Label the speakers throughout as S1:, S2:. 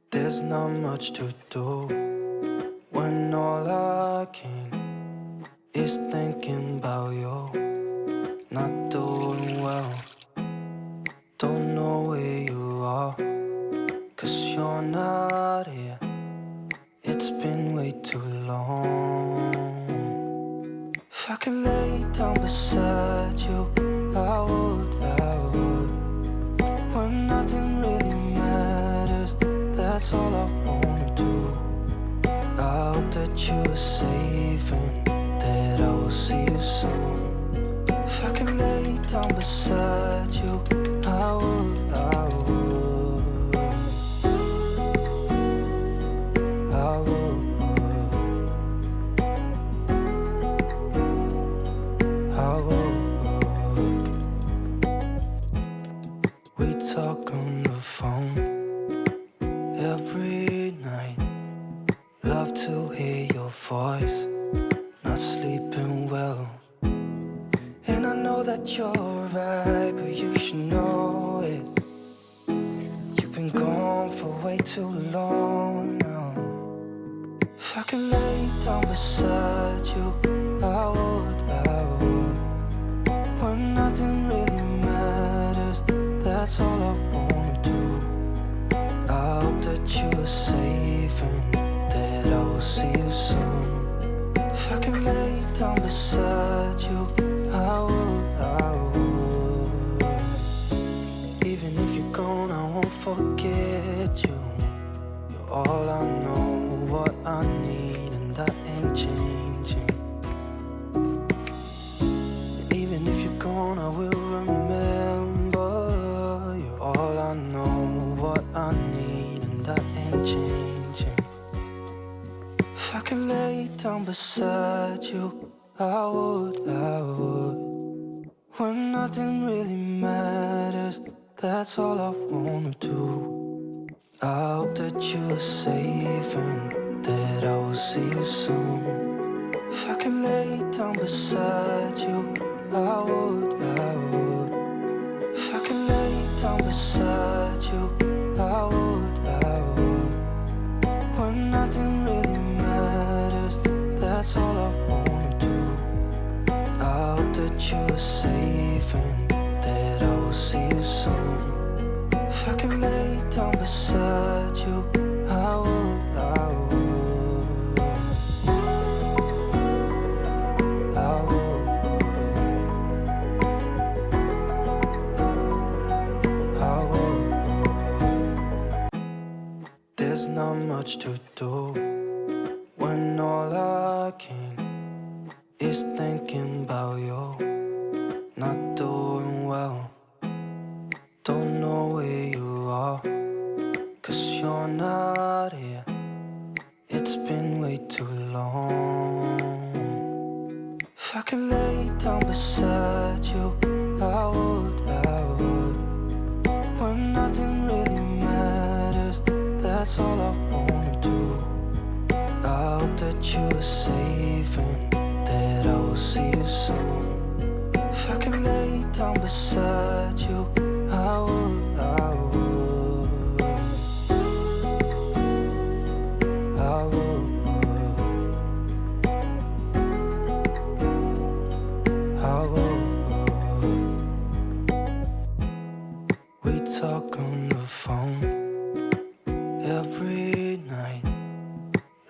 S1: There's not much to do when all I can is thinking about you. Not doing well, don't know where you are, 'cause you're not here. It's been way too long. If I could lay down beside you, I would. When nothing really matters, that's all I wanna do. I hope that you are safe and that I will see you soon. If I could lay down beside you, I would. We talk on the phone every night. Love to hear your voice. Not sleeping well, and I know that you're right, but you should know it. You've been gone for way too long now. If I could lay down beside you, I would. When nothing really matters, that's all I wanna do. I hope that you are safe and that I will see you soon. If I could lay down beside you, I would. Even if you're gone, I won't forget you. You're all I know, what I need, and that ain't changing. And even if you're gone, I will remember. You're all I know, what I need, and that ain't changing. If I could lay down beside you, I would. When nothing really matters, that's all I wanna do. I hope that you are safe and that I will see you soon. If I could lay down beside you, I would. If I could lay down beside you, I would. When nothing really matters, that's all I wanna do. I hope that you are safe and that I will see you soon. If I could lay down beside you, I would. I would. There's not much to do when all I can is thinking about you. Not doing well, don't know where you are, 'cause you're not here. It's been way too long. If I could lay down beside you, I would. When nothing really matters, that's all I wanna do. I hope that you are safe and that I will see you soon. If I could lay down beside you, I would. I would. I would. We talk on the phone every night.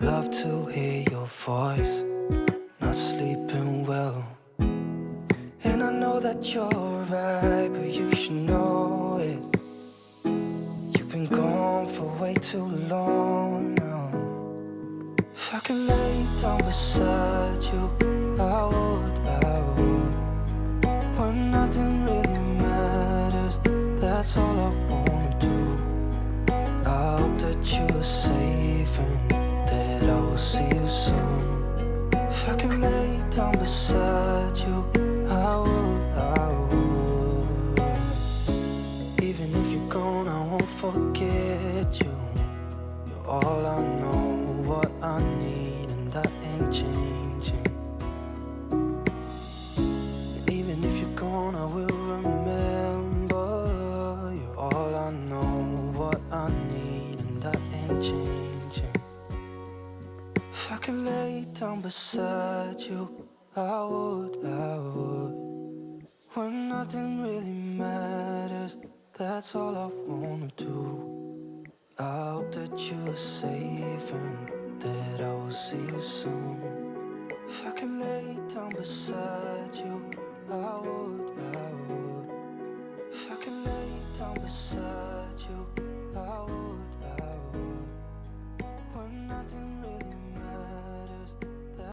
S1: Love to hear your voice. Not sleeping well, and I know that you're right, but you should know it. You've been gone for way too long now. If I could lay down beside you, I would. When nothing really matters, that's all I wanna do. I hope that you are safe and that I will see you soon. If I could lay down beside you, I would. Even if you're gone, I won't forget you. You're all I know, what I need, and that ain't changing. down beside you, I would. When nothing really matters, that's all I wanna do. I hope that you are safe and that I will see you soon. If I could lay down beside you, I would. If I could